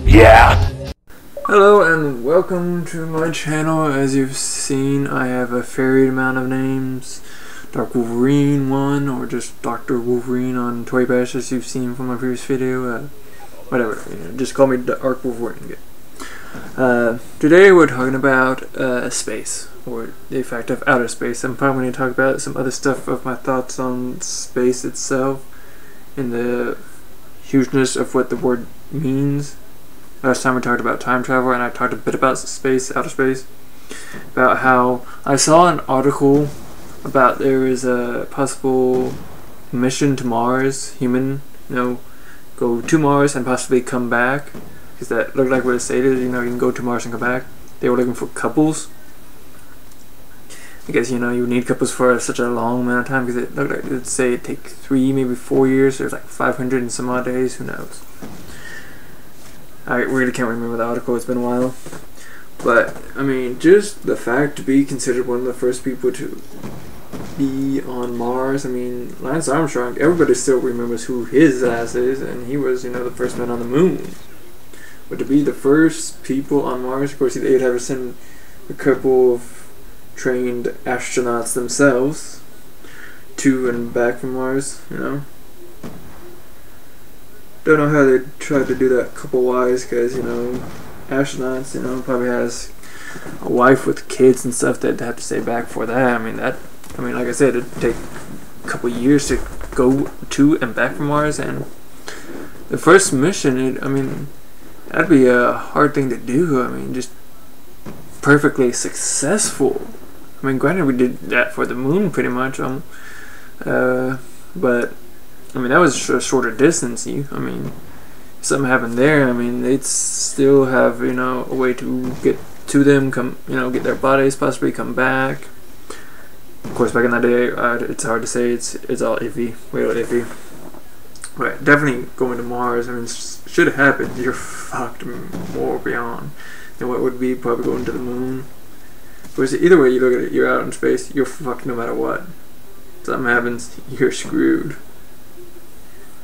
Yeah! Hello and welcome to my channel. As you've seen, I have a varied amount of names. Dark Wolverine 1, or just Dr. Wolverine on Toy Bash, as you've seen from my previous video. Whatever, just call me Dark Wolverine. Today we're talking about space, or the effect of outer space. I'm probably going to talk about some other stuff of my thoughts on space itself, and the hugeness of what the word means. Last time we talked about time travel, and I talked a bit about space, outer space, about how I saw an article about there is a possible mission to Mars, go to Mars and possibly come back, because that looked like what it stated, you can go to Mars and come back. They were looking for couples. I guess, you need couples for such a long amount of time, because it looked like it'd say it'd take 3, maybe 4 years. There's like 500 and some odd days, who knows. I really can't remember the article, it's been a while. But, I mean, just the fact to be considered one of the first people to be on Mars. I mean, Lance Armstrong, everybody still remembers who his ass is, and he was, the first man on the moon. But to be the first people on Mars, of course, they'd have to send a couple of trained astronauts themselves to and back from Mars, Don't know how they tried to do that couple-wise, because, astronauts, probably has a wife with kids and stuff that'd have to stay back for that. I mean, like I said, it'd take a couple years to go to and back from Mars, and the first mission, that'd be a hard thing to do. Just perfectly successful. Granted, we did that for the moon pretty much, but that was a shorter distance. If something happened there, they'd still have, a way to get to them, get their bodies, possibly come back. Of course, back in that day, it's hard to say, it's all iffy, real iffy. But definitely going to Mars, should have happened. You're fucked more beyond than what would be probably going to the moon. Of course, either way you look at it, you're out in space, you're fucked no matter what. Something happens, you're screwed.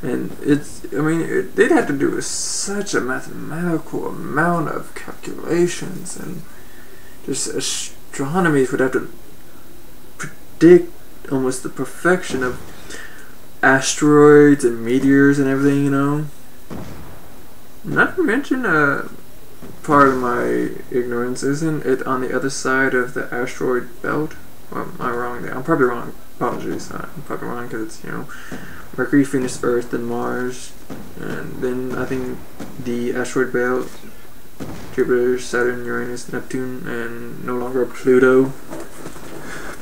And they'd have to do such a mathematical amount of calculations, and just astronomies would have to predict almost the perfection of asteroids and meteors and everything, Not to mention, part of my ignorance, isn't it on the other side of the asteroid belt? Well, am I wrong there? I'm probably wrong. Apologies. I'm probably wrong, because it's, Mercury, Venus, Earth, and Mars, and then I think the asteroid belt, Jupiter, Saturn, Uranus, Neptune, and no longer Pluto.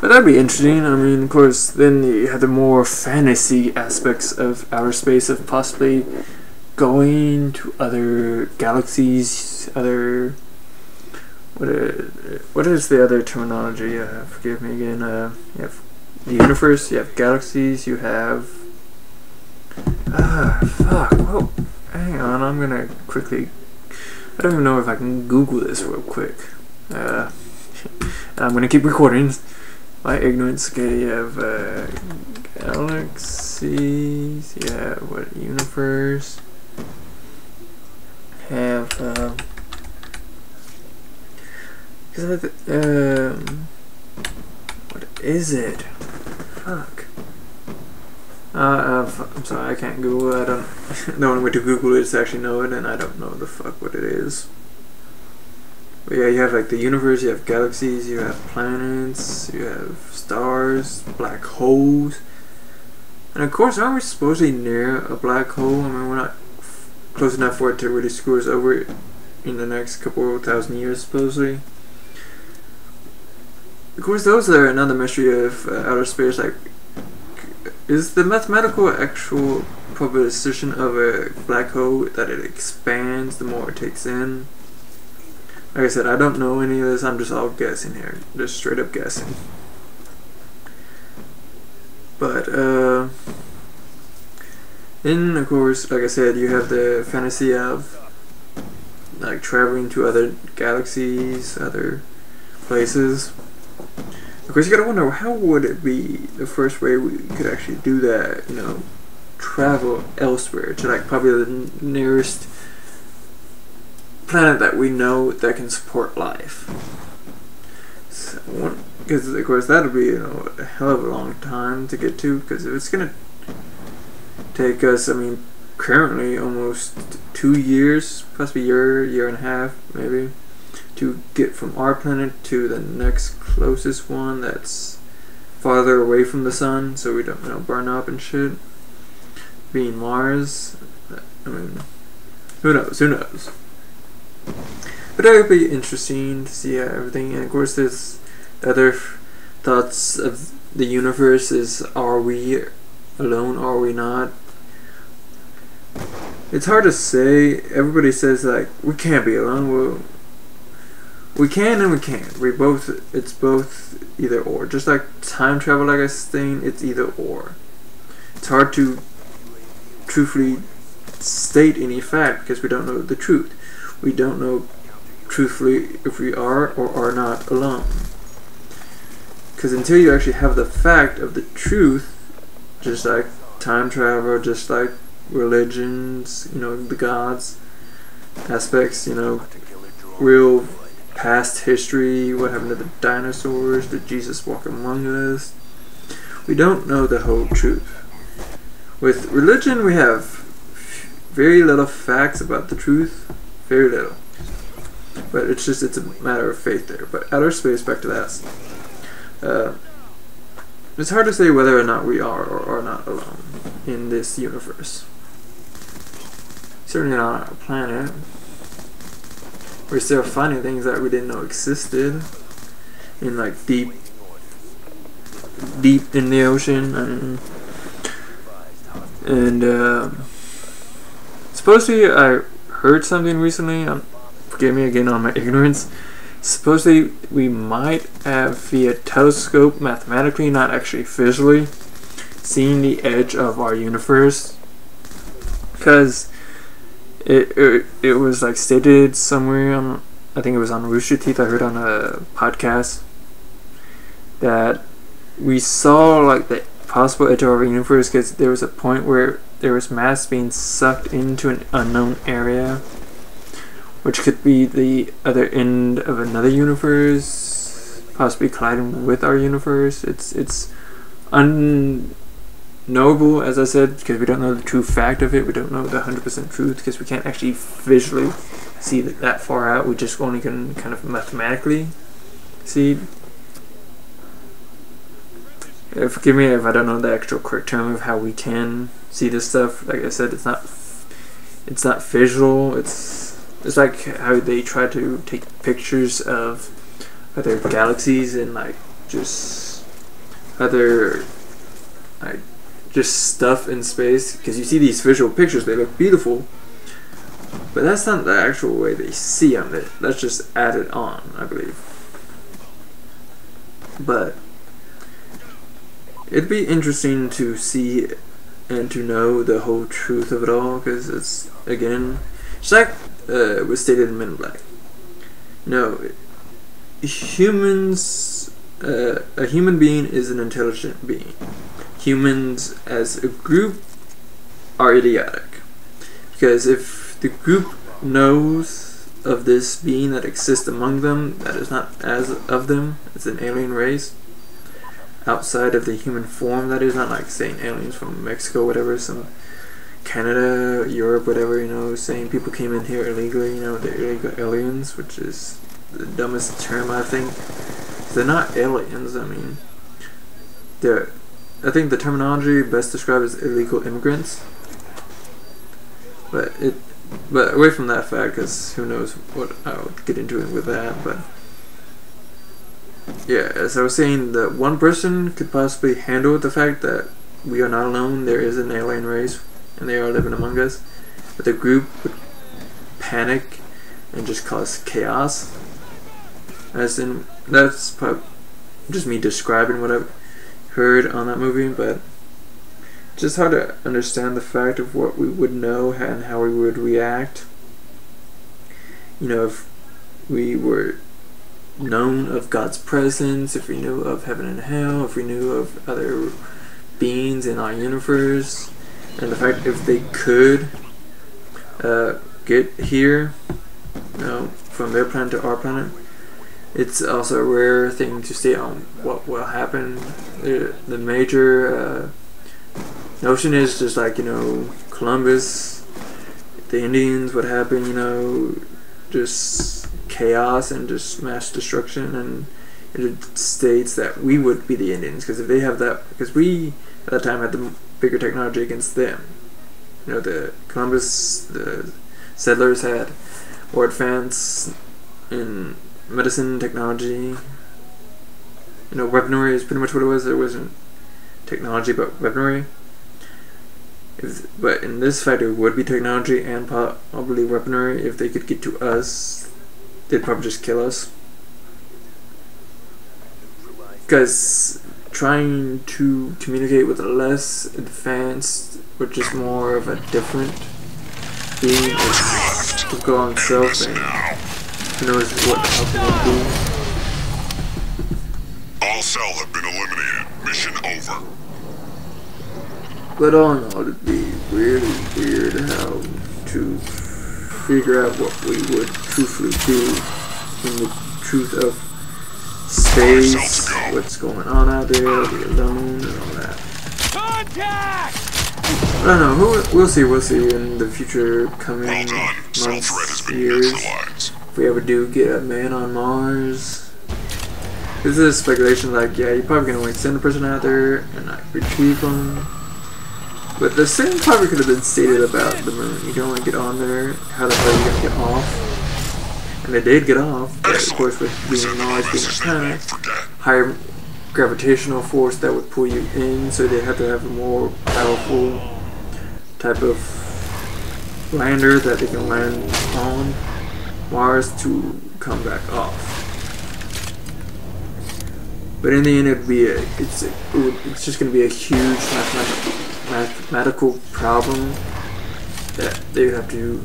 But that'd be interesting. Of course, then you have the more fantasy aspects of outer space, of possibly going to other galaxies, other... What is the other terminology? Forgive me again. You have the universe, you have galaxies, you have... fuck. Well, hang on, I'm gonna quickly... I don't even know if I can Google this real quick. I'm gonna keep recording my ignorance. Okay, you have galaxies, you have what, universe, have what is it? Fuck. I'm sorry, I can't Google it. I don't. The only way to Google it is to actually know it, and I don't know the fuck what it is. But yeah, you have like the universe, you have galaxies, you have planets, you have stars, black holes, and of course, aren't we supposedly near a black hole? We're not close enough for it to really screw us over in the next couple of thousand years, supposedly. Of course, those are another mystery of outer space. Like, is the mathematical actual proposition of a black hole that it expands the more it takes in? Like I said, I don't know any of this. I'm just all guessing here, just straight up guessing. But then of course, like I said, you have the fantasy of like traveling to other galaxies, other places. Of course, you gotta wonder, how would it be the first way we could actually do that, you know, travel elsewhere to like probably the nearest planet that we know that can support life. Because of course that would be, you know, a hell of a long time to get to, because if it's gonna take us, I mean, currently almost 2 years, possibly year and a half maybe, to get from our planet to the next closest one that's farther away from the sun, so we don't, you know, burn up and shit, being Mars. I mean, who knows. But that would be interesting to see everything. And of course there's other thoughts of the universe is, are we alone, are we not? It's hard to say. Everybody says like, we can't be alone. Well, we can and we can't. It's both either or. Just like time travel, like I was saying, it's either or. It's hard to truthfully state any fact because we don't know the truth. We don't know truthfully if we are or are not alone. Because until you actually have the fact of the truth, just like time travel, just like religions, you know, the gods aspects, you know, real past history, what happened to the dinosaurs, did Jesus walk among us? We don't know the whole truth. With religion, we have very little facts about the truth, very little. But it's a matter of faith there. But outer space, back to that. It's hard to say whether or not we are or are not alone in this universe. Certainly not on our planet. We're still finding things that we didn't know existed in like deep in the ocean, and supposedly I heard something recently. Forgive me again on my ignorance. Supposedly we might have via telescope, mathematically, not actually visually, seen the edge of our universe, because it was like stated somewhere on, I think it was on Rooster Teeth, I heard on a podcast, that we saw like the possible edge of our universe because there was a point where there was mass being sucked into an unknown area, which could be the other end of another universe, possibly colliding with our universe. It's unknowable, as I said, because we don't know the true fact of it. We don't know the 100% truth because we can't actually visually see that far out. We just only can kind of mathematically see. Forgive me if I don't know the actual correct term of how we can see this stuff. Like I said, it's not visual. It's like how they try to take pictures of other galaxies and like just other like just stuff in space, because you see these visual pictures, they look beautiful, but that's not the actual way they see them. That's just added on, I believe. But it'd be interesting to see and to know the whole truth of it all, because it's, again, it's like was stated in Men in Black. No, humans, a human being is an intelligent being. Humans as a group are idiotic, because if the group knows of this being that exists among them that is not as of them, it's an alien race outside of the human form, that is, not like saying aliens from Mexico, whatever, some Canada, Europe, whatever, you know, saying people came in here illegally, you know, they're illegal aliens, which is the dumbest term, I think. They're not aliens. I mean, I think the terminology best described as illegal immigrants. But away from that fact, because who knows what I'll get into it with that. But yeah, as I was saying, that one person could possibly handle the fact that we are not alone. There is an alien race, and they are living among us. But the group would panic and just cause chaos. As in, that's probably just me describing what I've heard on that movie, but it's just hard to understand the fact of what we would know and how we would react. You know, if we were known of God's presence, if we knew of heaven and hell, if we knew of other beings in our universe, and the fact if they could get here, from their planet to our planet, it's also a rare thing to state on what will happen. The major notion is just like, Columbus, the Indians, what happened, just chaos and just mass destruction, and it states that we would be the Indians, because if they have that, because we at that time had the bigger technology against them. The Columbus, the settlers had more advanced in medicine, technology. Weaponry is pretty much what it was. There wasn't technology, but weaponry. But in this fight, it would be technology and probably weaponry. If they could get to us, they'd probably just kill us. Because trying to communicate with a less advanced, or just more of a different being, is to go on self and who knows how can it be. All cell have been eliminated. Mission over. But all in all, it'd be really weird how to figure out what we would truthfully do in the truth of space, what's going on out there, be alone, and all that. Contact! I don't know, we'll see in the future coming months, years, if we ever do get a man on Mars. This is speculation, like, yeah, you're probably gonna send a person out there and not retrieve them. But the same probably could have been stated about the moon. You can only get on there, how the hell are you gonna get off? And they did get off, but of course with being Mars being a planet, higher gravitational force that would pull you in, so they have to have a more powerful type of lander that they can land on Mars to come back off. But in the end, it's just going to be a huge mathematical problem that they would have to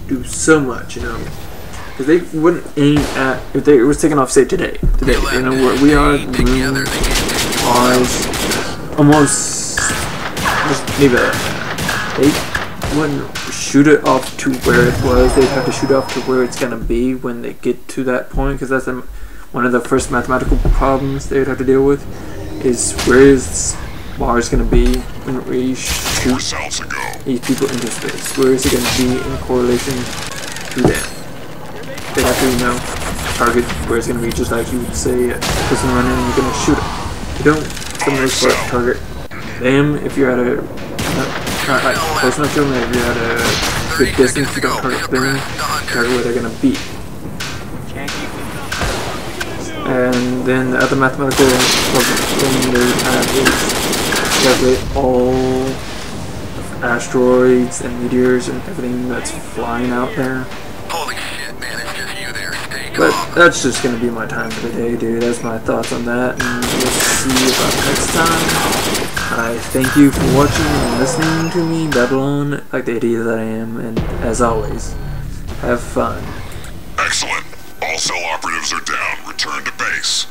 do so much, because they wouldn't aim at, if they was taken off, say today, where we are, the moon, Mars, almost just leave it. They wouldn't shoot it off to where it was. They'd have to shoot off to where it's gonna be when they get to that point, because that's one of the first mathematical problems they would have to deal with. Is where is Mars gonna be when we shoot these people into space? Where is it gonna be in correlation to them? They have to, target where it's gonna be, just like you would say a person running and you're gonna shoot it. You don't, for the most part, target them if you're at a not like close enough to them. If you're at a good distance, you don't target them, target where they're gonna be. And then the other mathematical problem they have is calculate all asteroids and meteors and everything that's flying out there. Holy shit, man, it's just you there. Stay But that's just gonna be my time for the day, dude. That's my thoughts on that, and we'll see about next time. I thank you for watching and listening to me babble like the idiot that I am, and as always, have fun. Excellent. All cell operatives are down. Return to base.